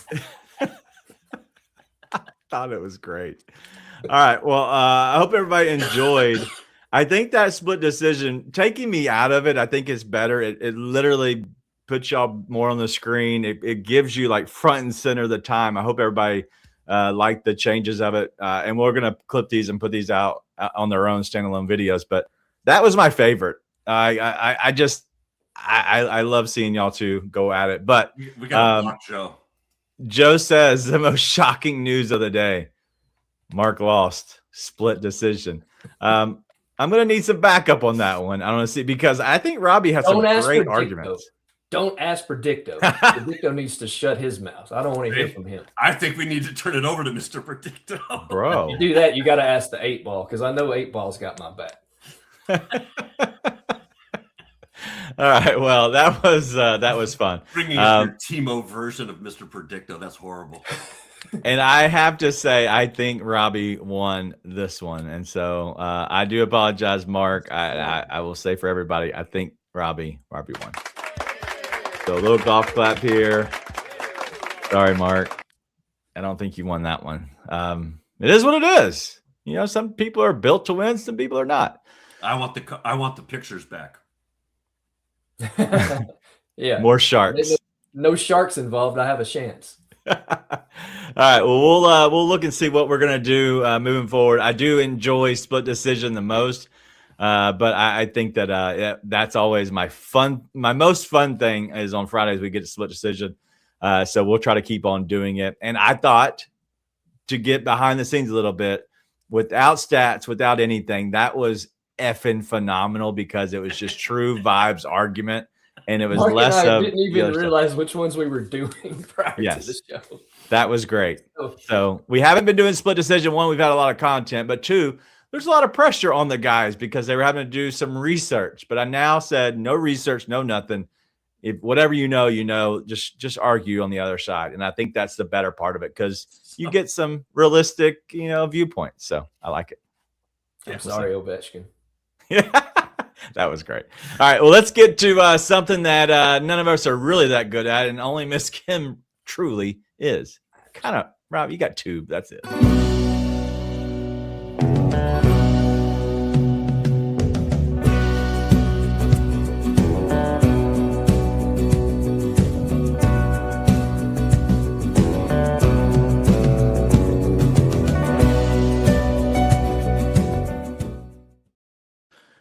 I thought it was great. All right. Well, I hope everybody enjoyed. I think that split decision, taking me out of it, I think is better. It literally puts y'all more on the screen. It gives you like front and center of the time. I hope everybody liked the changes of it. And we're going to clip these and put these out on their own standalone videos. But that was my favorite. I love seeing y'all two go at it. But we got to block Joe. Joe says the most shocking news of the day. Mark lost. Split decision. I'm going to need some backup on that one. I don't want to see because I think Robbie has some great arguments. Don't ask Predicto. Predicto needs to shut his mouth. I don't want to hear from him. I think we need to turn it over to Mr. Predicto. Bro. If you do that, you got to ask the 8-ball because I know 8-ball's got my back. All right. Well, that was fun. Bringing up your Timo version of Mr. Predicto. That's horrible. And I have to say, I think Robbie won this one. And so I do apologize, Mark. I will say for everybody, I think Robbie won. So a little golf clap here. Sorry, Mark. I don't think you won that one. It is what it is. You know, some people are built to win, some people are not. I want the pictures back. Yeah. More sharks. No sharks involved. I have a chance. All right. Well, we'll look and see what we're gonna do moving forward. I do enjoy split decision the most, but I think that that's always my most fun thing is on Fridays we get to split decision. So we'll try to keep on doing it. And I thought to get behind the scenes a little bit, without stats, without anything, that was effing phenomenal because it was just true vibes argument. And it was Mark less and I of didn't even realize which ones we were doing prior to the show. That was great. So we haven't been doing split decision. One, we've had a lot of content, but two, there's a lot of pressure on the guys because they were having to do some research. But I now said no research, no nothing. If whatever you know, just argue on the other side. And I think that's the better part of it because you get some realistic, viewpoints. So I like it. I'm sorry, Ovechkin. Yeah. That was great. All right, well, let's get to something that none of us are really that good at, and only Miss Kim truly is. Kind of, Rob, you got two. That's it.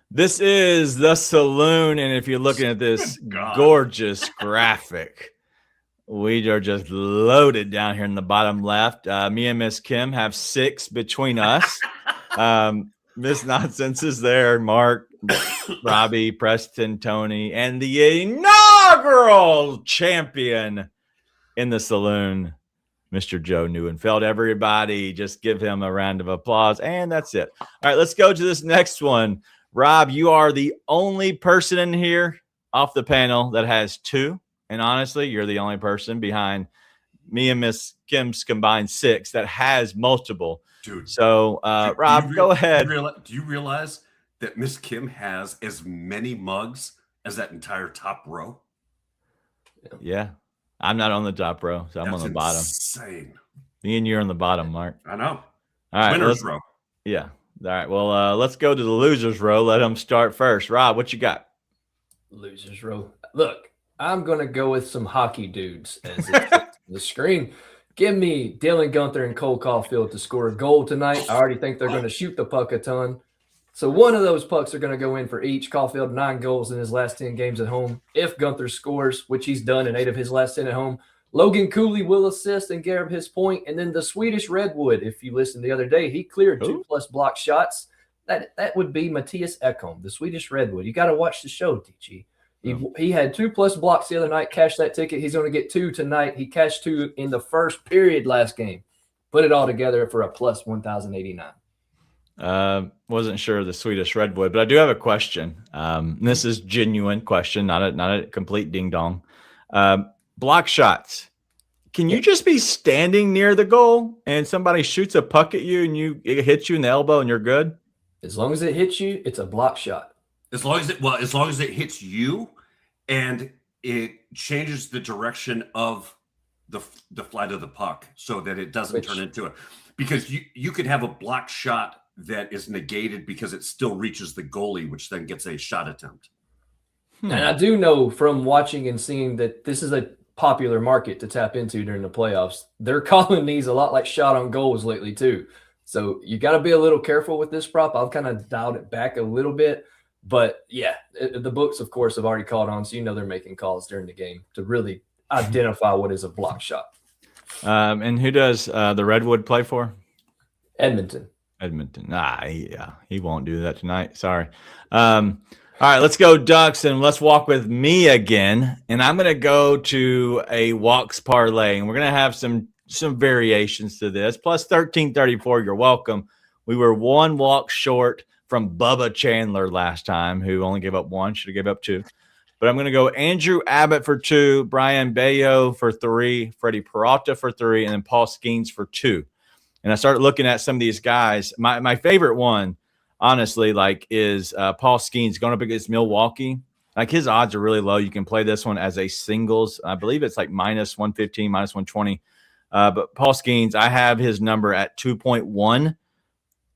This is the saloon, and if you're looking at this gorgeous graphic, we are just loaded down here in the bottom left. Me and Miss Kim have 6 between us. Miss Nonsense is there, Mark, Robbie, Preston, Tony, and the inaugural champion in the saloon, Mr. Joe Neuenfeld. Everybody, just give him a round of applause, and that's it. All right, let's go to this next one. Rob, you are the only person in here off the panel that has 2. And honestly, you're the only person behind me and Miss Kim's combined 6 that has multiple. Dude. So, Rob, go ahead. Do you realize that Miss Kim has as many mugs as that entire top row? Yeah. I'm not on the top row, so I'm on the bottom. Insane. Me and you're on the bottom, Mark. I know. All right. Winner's row. Yeah. All right. Well, let's go to the losers row. Let them start first. Rob, what you got? Losers row. Look, I'm going to go with some hockey dudes as it's the screen. Give me Dylan Gunther and Cole Caulfield to score a goal tonight. I already think they're going to shoot the puck a ton. So one of those pucks are going to go in for each. Caulfield, 9 goals in his last 10 games at home. If Gunther scores, which he's done in 8 of his last 10 at home, Logan Cooley will assist and grab his point. And then the Swedish Redwood, if you listened the other day, he cleared 2+ block shots. That would be Matthias Ekholm, the Swedish Redwood. You got to watch the show, DG. He had 2+ blocks the other night, cashed that ticket. He's going to get 2 tonight. He cashed 2 in the first period last game. Put it all together for a plus 1,089. Wasn't sure of the Swedish Redwood, but I do have a question. This is genuine question, not a complete ding dong. Block shots. Can you just be standing near the goal and somebody shoots a puck at you and it hits you in the elbow and you're good? As long as it hits you, it's a block shot. As long as it hits you and it changes the direction of the flight of the puck so that it doesn't turn into it. Because you could have a block shot that is negated because it still reaches the goalie, which then gets a shot attempt. And I do know from watching and seeing that this is a popular market to tap into during the playoffs. They're calling these a lot like shot on goals lately too. So you got to be a little careful with this prop. I've kind of dialed it back a little bit. But, yeah, the books, of course, have already called on. So, they're making calls during the game to really identify what is a block shot. And who does the Redwood play for? Edmonton. He won't do that tonight. Sorry. All right, let's go Ducks, and let's walk with me again. And I'm going to go to a walks parlay, and we're going to have some variations to this. Plus 1334, you're welcome. We were 1 walk short from Bubba Chandler last time, who only gave up 1, should have gave up 2. But I'm going to go Andrew Abbott for 2, Brian Bayo for 3, Freddie Peralta for 3, and then Paul Skeens for 2. And I started looking at some of these guys. My favorite one, honestly, is Paul Skeens going up against Milwaukee. Like, his odds are really low. You can play this one as a singles. I believe it's like minus 115, minus 120. But Paul Skeens, I have his number at 2.1.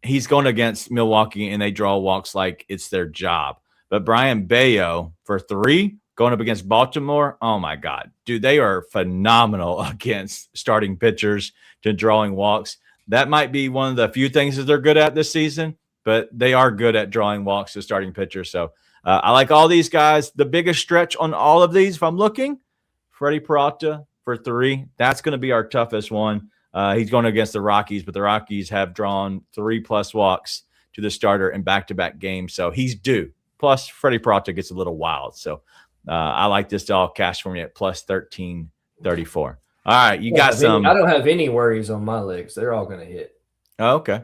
He's going against Milwaukee, and they draw walks like it's their job. But Brian Bayo for 3, going up against Baltimore. Oh, my God. Dude, they are phenomenal against starting pitchers to drawing walks. That might be one of the few things that they're good at this season, but they are good at drawing walks to starting pitchers. So I like all these guys. The biggest stretch on all of these, if I'm looking, Freddie Peralta for 3. That's going to be our toughest one. He's going against the Rockies, but the Rockies have drawn 3+ walks to the starter in back-to-back games, so he's due. Plus, Freddie Peralta gets a little wild. So I like this to all cash for me at plus 1334. All right, you got some. I don't have any worries on my legs. They're all going to hit. Oh, okay.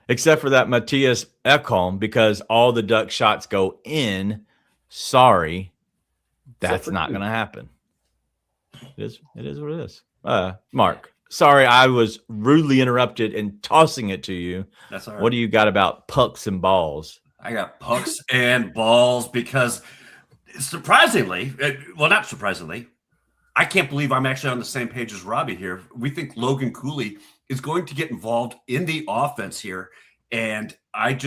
Except for that Matthias Ekholm, because all the duck shots go in. Sorry, that's not going to happen. It is what it is. Mark, sorry, I was rudely interrupted in tossing it to you. That's all right. What do you got about pucks and balls? I got pucks and balls because surprisingly, well, not surprisingly, I can't believe I'm actually on the same page as Robbie here. We think Logan Cooley is going to get involved in the offense here. And I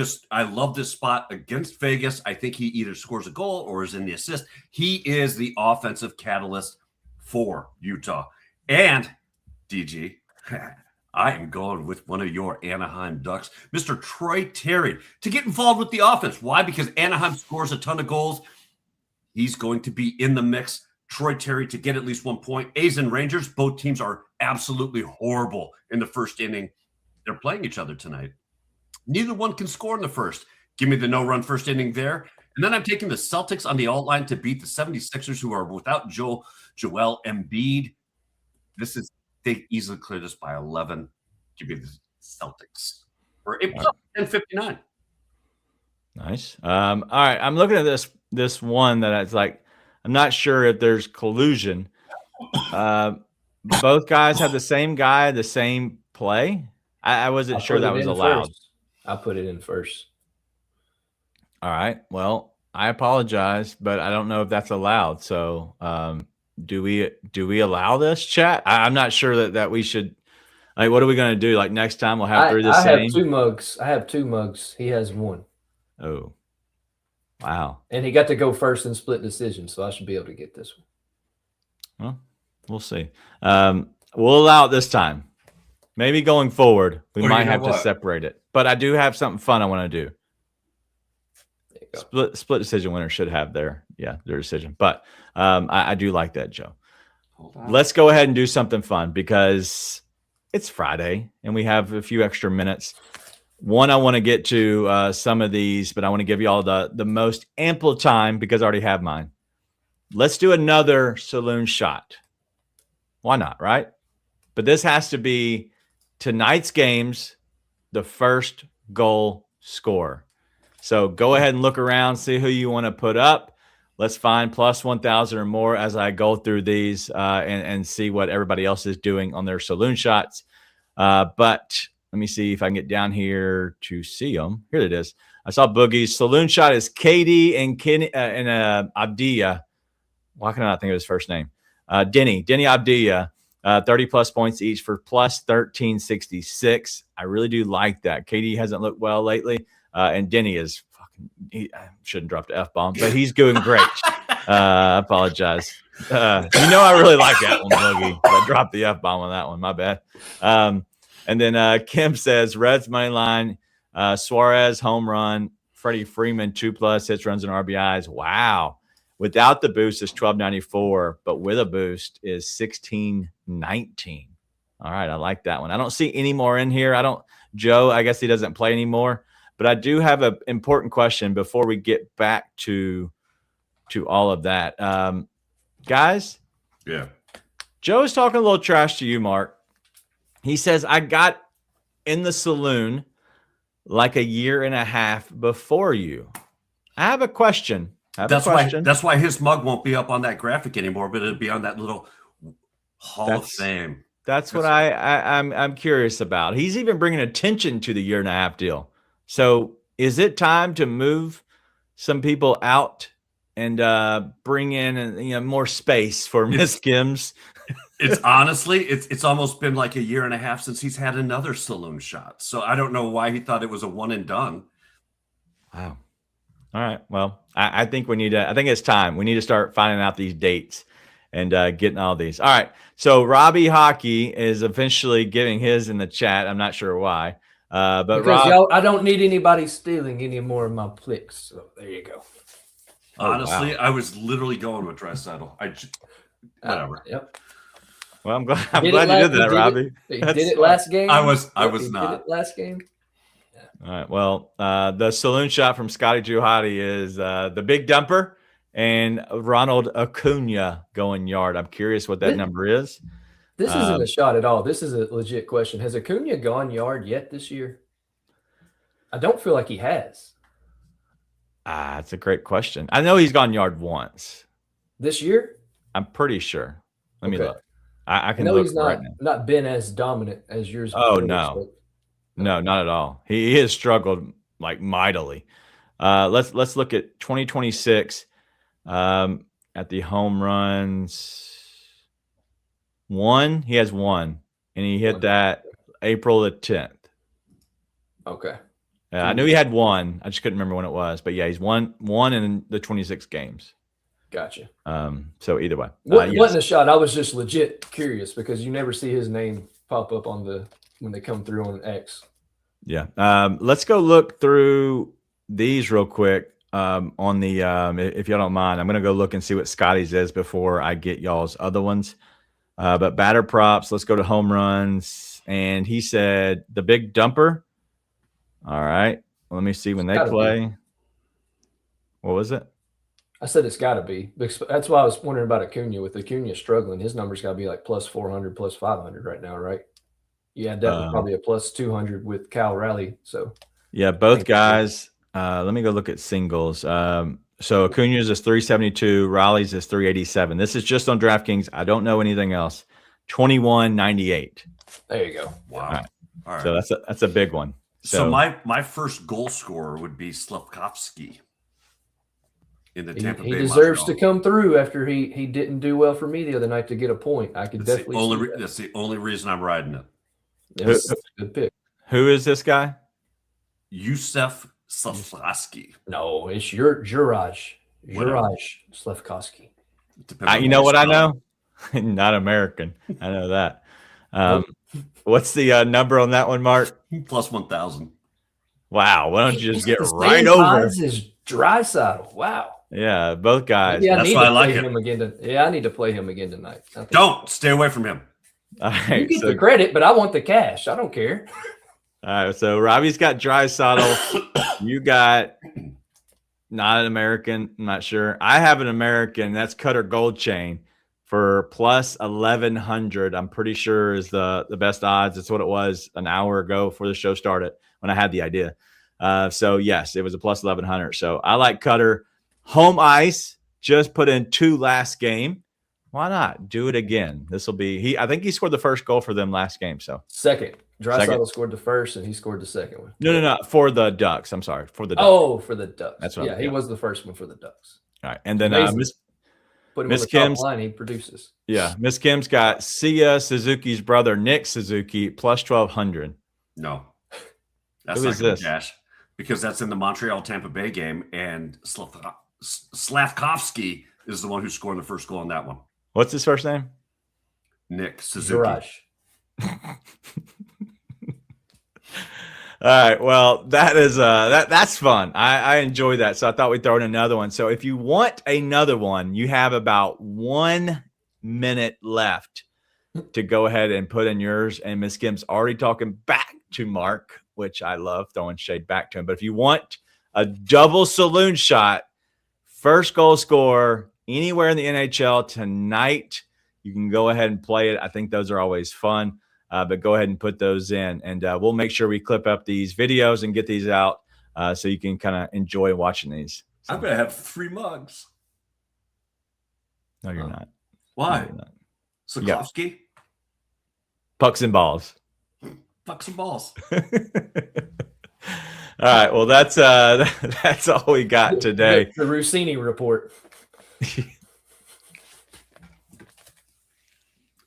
love this spot against Vegas. I think he either scores a goal or is in the assist. He is the offensive catalyst for Utah. And DG, I am going with one of your Anaheim Ducks, Mr. Troy Terry, to get involved with the offense. Why? Because Anaheim scores a ton of goals. He's going to be in the mix. Troy Terry to get at least 1 point. A's and Rangers, both teams are absolutely horrible in the first inning. They're playing each other tonight. Neither one can score in the first. Give me the no-run first inning there. And then I'm taking the Celtics on the alt line to beat the 76ers, who are without Joel Embiid. They easily clear this by 11. Give me the Celtics for a plus 10.59. Nice. All right, I'm looking at this one that it's like, I'm not sure if there's collusion. Both guys have the same guy, the same play. I wasn't sure that was allowed. I put it in first. All right. Well, I apologize, but I don't know if that's allowed. So do we allow this, chat? I'm not sure that we should. Like, what are we going to do? Like, next time we'll have the same? I have 2 mugs. I have 2 mugs. He has 1. Oh, wow. And he got to go first in split decision, so I should be able to get this one. Well, we'll see. We'll allow it this time. Maybe going forward, we might have to separate it. But I do have something fun I want to do. Split decision winner should have their decision. But I do like that, Joe. Let's go ahead and do something fun because it's Friday and we have a few extra minutes. One, I want to get to some of these, but I want to give you all the most ample time because I already have mine. Let's do another saloon shot. Why not, right? But this has to be tonight's games, the first goal scorer. So go ahead and look around, see who you want to put up. Let's find plus 1,000 or more as I go through these and see what everybody else is doing on their saloon shots. But let me see if I can get down here to see them. Here it is. I saw Boogie's saloon shot is Katie and Kenny and Abdiya. Why can I not think of his first name? Denny Abdiya. 30 plus points each for plus 1366. I really do like that. Katie hasn't looked well lately. And Denny is I shouldn't drop the F-bomb, but he's doing great. I apologize. I really like that one, Boogie. I dropped the F-bomb on that one. My bad. And then Kim says Reds money line, Suarez home run, Freddie Freeman 2+ hits, runs, and RBIs. Wow. Without the boost is 1294, but with a boost is 1619. All right, I like that one. I don't see any more in here. Joe, I guess he doesn't play anymore. But I do have an important question before we get back to all of that. Guys? Yeah. Joe's talking a little trash to you, Mark. He says, I got in the saloon like a year and a half before you. I have a question. have a question. That's why his mug won't be up on that graphic anymore, but it'll be on that little Hall of Fame. That's what I'm curious about. He's even bringing attention to the year-and-a-half deal. So is it time to move some people out and bring in more space for Miss Kim's? It's honestly, it's almost been like a year and a half since he's had another saloon shot. So I don't know why he thought it was a one and done. Wow. All right. Well, I think we need to. I think it's time. We need to start finding out these dates and getting all these. All right. So Robbie Hockey is eventually giving his in the chat. I'm not sure why. But because I don't need anybody stealing any more of my clicks. So there you go. Honestly, wow. I was literally going with Draisaitl. Whatever. Yep. Well, I'm glad you did that, Robbie. He did it last game. I was not. Did it last game. Yeah. All right. Well, the saloon shot from Scotty Juhadi is the big dumper and Ronald Acuna going yard. I'm curious what that number is. This isn't a shot at all. This is a legit question. Has Acuna gone yard yet this year? I don't feel like he has. That's a great question. I know he's gone yard once. This year? I'm pretty sure. Let me look. I can know look he's right now. not been as dominant as yours. Oh, no. No, not at all. He has struggled like mightily. Let's look at 2026 at the home runs. He has one, and he hit that April the 10th. Okay. I knew he had one. I just couldn't remember when it was. But yeah, he's won in the 26 games. Gotcha. So either way. Wasn't a shot. I was just legit curious because you never see his name pop up when they come through on X. Yeah. Let's go look through these real quick on the if y'all don't mind. I'm going to go look and see what Scotty's is before I get y'all's other ones. But batter props, let's go to home runs. And he said the big dumper. All right. Let me see when they play. What was it? I said it's got to be. That's why I was wondering about Acuna. With Acuna struggling, his number's got to be like plus 400, plus 500 right now, right? Yeah, definitely probably a plus 200 with Cal Raleigh. So yeah, both guys. Let me go look at singles. So Acuna's is 372, Raleigh's is 387. This is just on DraftKings. I don't know anything else. 21.98. There you go. Wow. All right. So that's a big one. So my first goal scorer would be Slavkovsky in the Tampa Bay. He deserves to come through after he didn't do well for me the other night to get a point. I could definitely see that. That's the only reason I'm riding it. That's a good pick. Who is this guy? Yusef Slavkovsky. No, it's Juraj Slavkovsky. You know what I know? Not American. I know that. What's the number on that one, Mark? Plus 1,000. Wow. Why don't you just get right over? Is Draisaitl. Wow. Yeah, both guys. Yeah, that's why I like him again. I need to play him again tonight. Don't stay away from him. All right, you get the credit, but I want the cash. I don't care. All right, so Robbie's got Draisaitl. You got not an American. I'm not sure. I have an American. That's Cutter Goldchain for plus 1,100. I'm pretty sure is the best odds. It's what it was an hour ago before the show started when I had the idea. So yes, it was a plus 1,100. So I like Cutter. Home ice, just put in 2 last game. Why not do it again? This will be I think he scored the first goal for them last game. So second. Draisaitl scored the first and he scored the second one. No. For the Ducks. I'm sorry. For the Ducks. Oh, for the Ducks. That's right. Yeah, he was the first one for the Ducks. All right. And then Miss Kim's line, he produces. Yeah. Miss Kim's got Sia Suzuki's brother, Nick Suzuki, plus 1,200. No. That's not good cash because that's in the Montreal Tampa Bay game, and Slavkovsky is the one who scored the first goal on that one. What's his first name? Nick Suzuki. All right. Well, that is that's fun. I enjoy that. So I thought we'd throw in another one. So if you want another one, you have about 1 minute left to go ahead and put in yours. And Miss Kim's already talking back to Mark, which I love throwing shade back to him. But if you want a double saloon shot, first goal scorer anywhere in the NHL tonight, you can go ahead and play it. I think those are always fun. But go ahead and put those in, and we'll make sure we clip up these videos and get these out so you can kind of enjoy watching these. I'm going to have 3 mugs. No, you're not. Why? No, you're not. Sikorsky? Pucks and balls. Pucks and balls. All right. Well, that's all we got today. The Rossini report.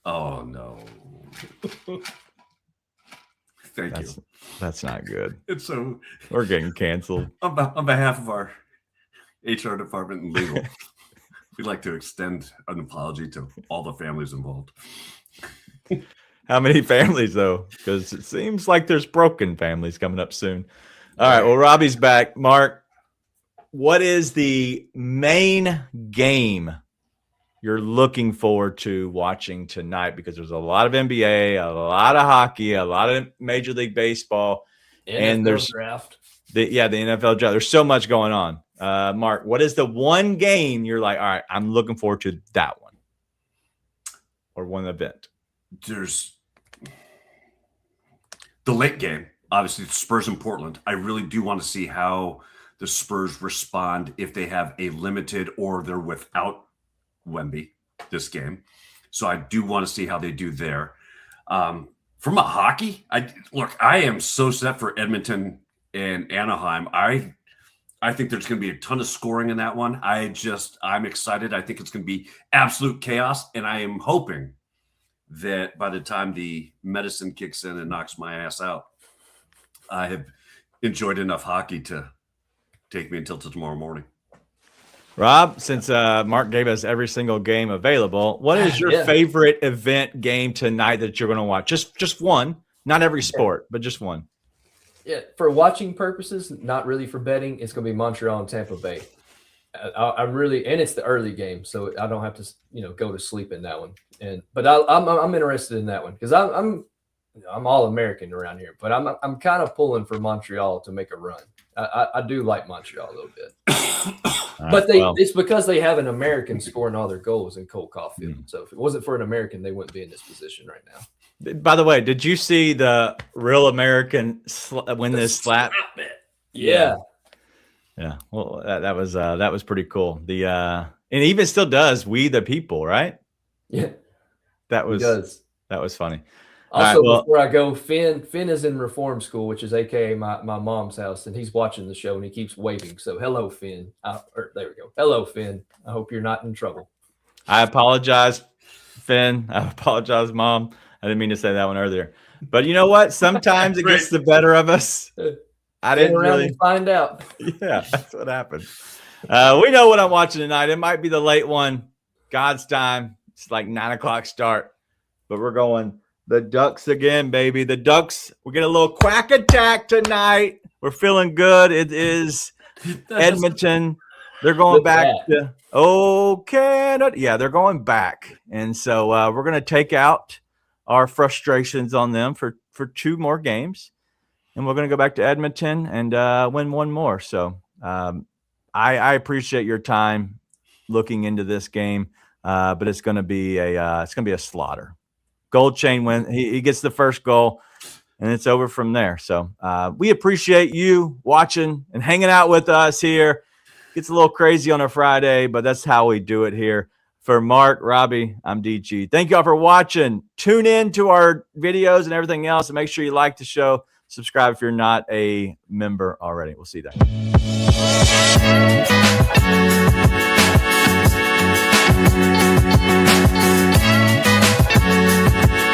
Oh, no. Thank you. That's not good. It's so. We're getting canceled. On behalf of our HR department and legal, we'd like to extend an apology to all the families involved. How many families, though? Because it seems like there's broken families coming up soon. All right. Well, Robbie's back. Mark, what is the main game you're looking forward to watching tonight? Because there's a lot of NBA, a lot of hockey, a lot of Major League Baseball, and there's draft. the NFL draft. There's so much going on. Mark, what is the one game you're like, all right, I'm looking forward to that one, or one event? There's the late game, obviously, Spurs in Portland. I really do want to see how the Spurs respond if they have a limited or they're without Wemby this game. So I do want to see how they do there. From a hockey, I am so set for Edmonton and Anaheim. I think there's going to be a ton of scoring in that one. I'm excited. I think it's going to be absolute chaos, and I am hoping that by the time the medicine kicks in and knocks my ass out, I have enjoyed enough hockey to take me until tomorrow morning. Rob, since Mark gave us every single game available, what is your favorite event game tonight that you're going to watch? Just one, not every sport, but just one. Yeah, for watching purposes, not really for betting. It's going to be Montreal and Tampa Bay. I'm really, and it's the early game, so I don't have to, go to sleep in that one. But I'm interested in that one because I'm all American around here, but I'm kind of pulling for Montreal to make a run. I do like Montreal a little bit, but it's because they have an American scoring all their goals in Cole Caulfield. So if it wasn't for an American, they wouldn't be in this position right now. By the way, did you see the real American win this slap? Yeah. Yeah. Well, that was pretty cool. And even still does We the People, right? Yeah. That was funny. Also, before I go, Finn is in reform school, which is AKA my mom's house, and he's watching the show and he keeps waving. So hello, Finn. There we go. Hello, Finn. I hope you're not in trouble. I apologize, Finn. I apologize, Mom. I didn't mean to say that one earlier. But you know what? Sometimes it gets the better of us. I didn't really find out. Yeah, that's what happened. We know what I'm watching tonight. It might be the late one. God's time. It's like 9:00 start. But we're going the Ducks again, baby. The Ducks. We get a little quack attack tonight. We're feeling good. It is Edmonton. They're going back to Canada. Yeah, they're going back. And so we're going to take out our frustrations on them for 2 more games. And we're going to go back to Edmonton and win 1 more. So I appreciate your time looking into this game, but it's going to be a slaughter. Gold Chain win. He gets the first goal, and it's over from there. So we appreciate you watching and hanging out with us here. Gets a little crazy on a Friday, but that's how we do it here. For Mark, Robbie, I'm DG. Thank you all for watching. Tune in to our videos and everything else, and make sure you like the show. Subscribe if you're not a member already. We'll see you then.